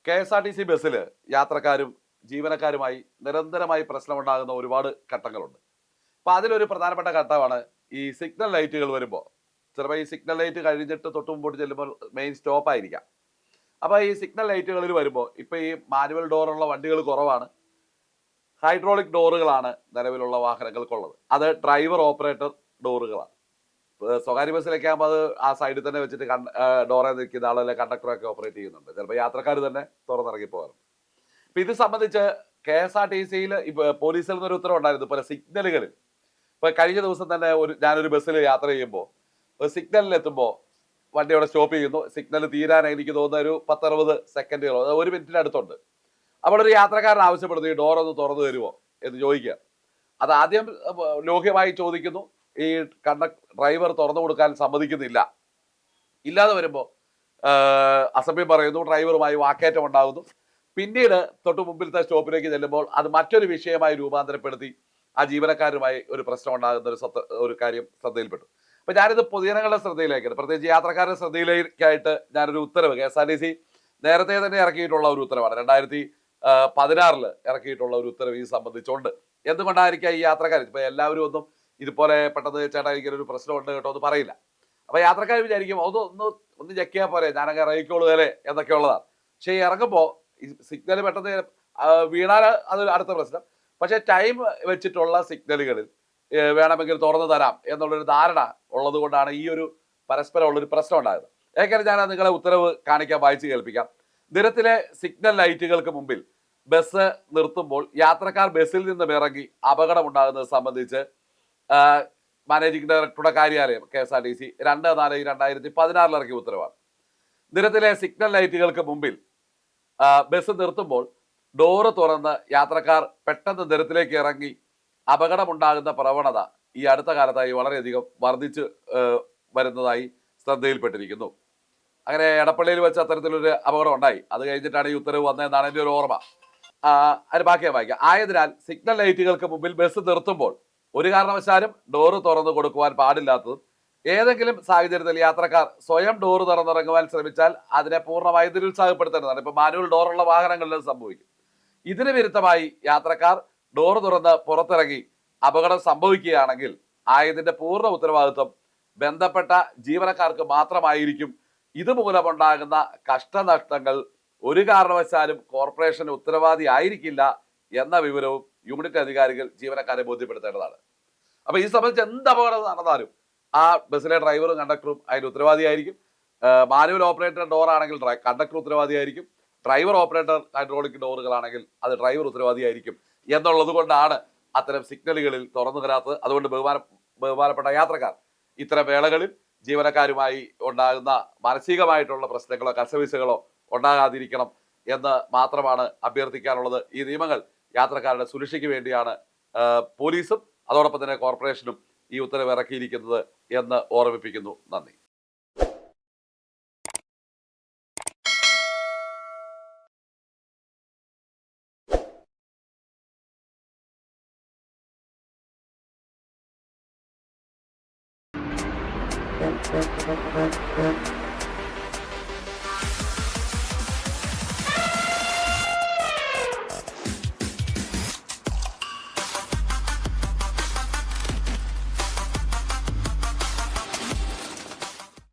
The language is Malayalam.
കെ.എസ്.ആർ.ടി.സി ബസ്സിൽ യാത്രക്കാരും ജീവനക്കാരുമായി നിരന്തരമായി പ്രശ്നമുണ്ടാകുന്ന ഒരുപാട് ഘട്ടങ്ങളുണ്ട്. അപ്പോൾ അതിലൊരു പ്രധാനപ്പെട്ട ഘട്ടമാണ് ഈ സിഗ്നൽ ലൈറ്റുകൾ വരുമ്പോൾ. ചിലപ്പോൾ ഈ സിഗ്നൽ ലൈറ്റ് കഴിഞ്ഞിട്ട് തൊട്ട് മുമ്പോട്ട് ചെല്ലുമ്പോൾ മെയിൻ സ്റ്റോപ്പ് ആയിരിക്കാം. അപ്പോൾ ഈ സിഗ്നൽ ലൈറ്റുകളിൽ വരുമ്പോൾ ഇപ്പോൾ ഈ മാനുവൽ ഡോറുള്ള വണ്ടികൾ കുറവാണ്. ഹൈഡ്രോളിക് ഡോറുകളാണ് നിലവിലുള്ള വാഹനങ്ങൾക്കുള്ളത്. അത് ഡ്രൈവർ ഓപ്പറേറ്റർ ഡോറുകളാണ്. സ്വകാര്യ ബസ്സിലൊക്കെ ആകുമ്പോൾ അത് ആ സൈഡിൽ തന്നെ വെച്ചിട്ട് ഡോറെ നിൽക്കുന്ന ആളല്ലേ കണ്ടക്ടറൊക്കെ ഓപ്പറേറ്റ് ചെയ്യുന്നുണ്ട്. ചിലപ്പോൾ യാത്രക്കാർ തന്നെ തുറന്നിറങ്ങി പോകാറുണ്ട്. അപ്പം ഇത് സംബന്ധിച്ച് കെ.എസ്.ആർ.ടി.സിയിൽ ഇപ്പോൾ പോലീസിൽ നിന്നൊരു ഉത്തരവുണ്ടായിരുന്നു. ഇതുപോലെ സിഗ്നലുകളിൽ ഇപ്പോൾ കഴിഞ്ഞ ദിവസം തന്നെ ഞാനൊരു ബസ്സിൽ യാത്ര ചെയ്യുമ്പോൾ സിഗ്നലിലെത്തുമ്പോൾ വണ്ടി അവിടെ സ്റ്റോപ്പ് ചെയ്യുന്നു. സിഗ്നൽ തീരാൻ എനിക്ക് തോന്നുന്ന ഒരു 10-60 സെക്കൻഡുകളോ ഒരു മിനിറ്റിനടുത്തുണ്ട്. അപ്പോൾ ഒരു യാത്രക്കാരൻ ആവശ്യപ്പെടുന്നു ഈ ഡോർ ഒന്ന് തുറന്നു തരുമോ എന്ന് ചോദിക്കുക. അത് ആദ്യം ലോഹ്യമായി ചോദിക്കുന്നു. ഈ ഡ്രൈവർ തുറന്നു കൊടുക്കാൻ സമ്മതിക്കുന്നില്ല. ഇല്ലാതെ വരുമ്പോൾ അസഭ്യം പറയുന്നു. ഡ്രൈവറുമായി വാക്കേറ്റം ഉണ്ടാകുന്നു. പിന്നീട് തൊട്ട് മുമ്പിലത്തെ സ്റ്റോപ്പിലേക്ക് ചെല്ലുമ്പോൾ അത് മറ്റൊരു വിഷയമായി രൂപാന്തരപ്പെടുത്തി ആ ജീവനക്കാരുമായി ഒരു പ്രശ്നം ഉണ്ടാകുന്ന ഒരു കാര്യം ശ്രദ്ധയിൽപ്പെട്ടു. അപ്പോൾ ഞാനിത് പൊതുജനങ്ങളുടെ ശ്രദ്ധയിലേക്കാണ്, പ്രത്യേകിച്ച് യാത്രക്കാരുടെ ശ്രദ്ധയിലേക്കായിട്ട് ഞാനൊരു ഉത്തരവ് കെ.എസ്.ആർ.ടി.സി നേരത്തെ തന്നെ ഇറക്കിയിട്ടുള്ള ഒരു ഉത്തരവാണ്. 2016 ഇറക്കിയിട്ടുള്ള ഒരു ഉത്തരവ് ഈ സംബന്ധിച്ചുണ്ട്. എന്തുകൊണ്ടായിരിക്കാം ഈ യാത്രക്കാർ ഇപ്പോൾ എല്ലാവരും ഒന്നും ഇതുപോലെ പെട്ടെന്ന് ചേട്ടാ ഇങ്ങനെ ഒരു പ്രശ്നമുണ്ട് കേട്ടോ എന്ന് പറയില്ല. അപ്പോൾ യാത്രക്കാർ വിചാരിക്കും ഒന്ന് ചെക്കിയാൽ പോരെ, ഞാനങ്ങ് ഇറങ്ങിക്കോളുകയല്ലേ എന്നൊക്കെ ഉള്ളതാണ്. പക്ഷേ ഇറങ്ങുമ്പോൾ ഈ സിഗ്നൽ പെട്ടെന്ന് വീണാൽ അത് അടുത്ത പ്രശ്നം. പക്ഷേ ടൈം വെച്ചിട്ടുള്ള സിഗ്നലുകളിൽ വേണമെങ്കിൽ തുറന്നു തരാം എന്നുള്ളൊരു ധാരണ ഉള്ളത് കൊണ്ടാണ് ഈ ഒരു പരസ്പരം ഉള്ളൊരു പ്രശ്നം ഉണ്ടായത്. ഏക്കാര്യം ഞാൻ നിങ്ങളെ ഉത്തരവ് കാണിക്കാൻ വായിച്ച് കേൾപ്പിക്കാം. ദിനത്തിലെ സിഗ്നൽ ലൈറ്റുകൾക്ക് മുമ്പിൽ ബസ് നിർത്തുമ്പോൾ യാത്രക്കാർ ബസ്സിൽ നിന്നും ഇറങ്ങി അപകടമുണ്ടാകുന്നത് സംബന്ധിച്ച് മാനേജിംഗ് ഡയറക്ടറുടെ കാര്യാലയം കെ.എസ്.ആർ.ടി.സി 2/4/2016 ഇറക്കിയ ഉത്തരവാണ്. ദിനത്തിലെ സിഗ്നൽ ലൈറ്റുകൾക്ക് മുമ്പിൽ ബസ് നിർത്തുമ്പോൾ ഡോറ് തുറന്ന് യാത്രക്കാർ പെട്ടെന്ന് നിരത്തിലേക്ക് ഇറങ്ങി അപകടമുണ്ടാകുന്ന പ്രവണത ഈ അടുത്ത കാലത്തായി വളരെയധികം വർദ്ധിച്ച് വരുന്നതായി ശ്രദ്ധയിൽപ്പെട്ടിരിക്കുന്നു. അങ്ങനെ എടപ്പള്ളിയിൽ വെച്ച് അത്തരത്തിലൊരു അപകടം ഉണ്ടായി. അത് കഴിഞ്ഞിട്ടാണ് ഈ ഉത്തരവ് വന്നതെന്നാണ് എൻ്റെ ഒരു ഓർമ്മ. അതിന് ബാക്കിയാ വായിക്കാം. ആയതിനാൽ സിഗ്നൽ ലൈറ്റുകൾക്ക് മുമ്പിൽ ബസ് നിർത്തുമ്പോൾ ഒരു കാരണവശാലും ഡോറ് തുറന്നു കൊടുക്കുവാൻ പാടില്ലാത്തതും ഏതെങ്കിലും സാഹചര്യത്തിൽ യാത്രക്കാർ സ്വയം ഡോറ് തുറന്നിറങ്ങുവാൻ ശ്രമിച്ചാൽ അതിനെ പൂർണ്ണമായി നിരുത്സാഹപ്പെടുത്തേണ്ടതാണ്. ഇപ്പൊ മാനുവൽ ഡോറുള്ള വാഹനങ്ങളിൽ സംഭവിക്കും. ഇതിന് വിരുദ്ധമായി യാത്രക്കാർ ഡോറ് തുറന്ന് പുറത്തിറങ്ങി അപകടം സംഭവിക്കുകയാണെങ്കിൽ ആയതിന്റെ പൂർണ്ണ ഉത്തരവാദിത്വം ബന്ധപ്പെട്ട ജീവനക്കാർക്ക് മാത്രമായിരിക്കും. ഇതുമൂലമുണ്ടാകുന്ന കഷ്ടനഷ്ടങ്ങൾ ഒരു കാരണവശാലും കോർപ്പറേഷൻ ഉത്തരവാദി ആയിരിക്കില്ല എന്ന വിവരവും യൂണിറ്റ് അധികാരികൾ ജീവനക്കാരെ ബോധ്യപ്പെടുത്തേണ്ടതാണ്. അപ്പൊ ഈ സംബന്ധിച്ച് എന്ത് അപകടം നടന്നാലും ആ ബസ്സിലെ ഡ്രൈവറും കണ്ടക്ടറും അതിന് ഉത്തരവാദിയായിരിക്കും. മാനുവൽ ഓപ്പറേറ്റർ ഡോർ ആണെങ്കിൽ കണ്ടക്ടർ ഉത്തരവാദിയായിരിക്കും. ഡ്രൈവർ ഓപ്പറേറ്റർ ഹൈഡ്രോളിക് ഡോറുകളാണെങ്കിൽ അത് ഡ്രൈവർ ഉത്തരവാദിയായിരിക്കും എന്നുള്ളത് കൊണ്ടാണ് അത്തരം സിഗ്നലുകളിൽ തുറന്നു തരാത്തത്. അതുകൊണ്ട് ബഹുമാനപ്പെട്ട യാത്രക്കാർ ഇത്തരം വേളകളിൽ ജീവനക്കാരുമായി ഉണ്ടാകുന്ന മാനസികമായിട്ടുള്ള പ്രശ്നങ്ങളോ കസവിസകളോ ഉണ്ടാകാതിരിക്കണം എന്ന് മാത്രമാണ് അഭ്യർത്ഥിക്കാനുള്ളത്. ഈ നിയമങ്ങൾ യാത്രക്കാരുടെ സുരക്ഷയ്ക്ക് വേണ്ടിയാണ് പോലീസും അതോടൊപ്പം തന്നെ കോർപ്പറേഷനും ഈ ഉത്തരവ് ഇറക്കിയിരിക്കുന്നത് എന്ന് ഓർമ്മിപ്പിക്കുന്നു. നന്ദി.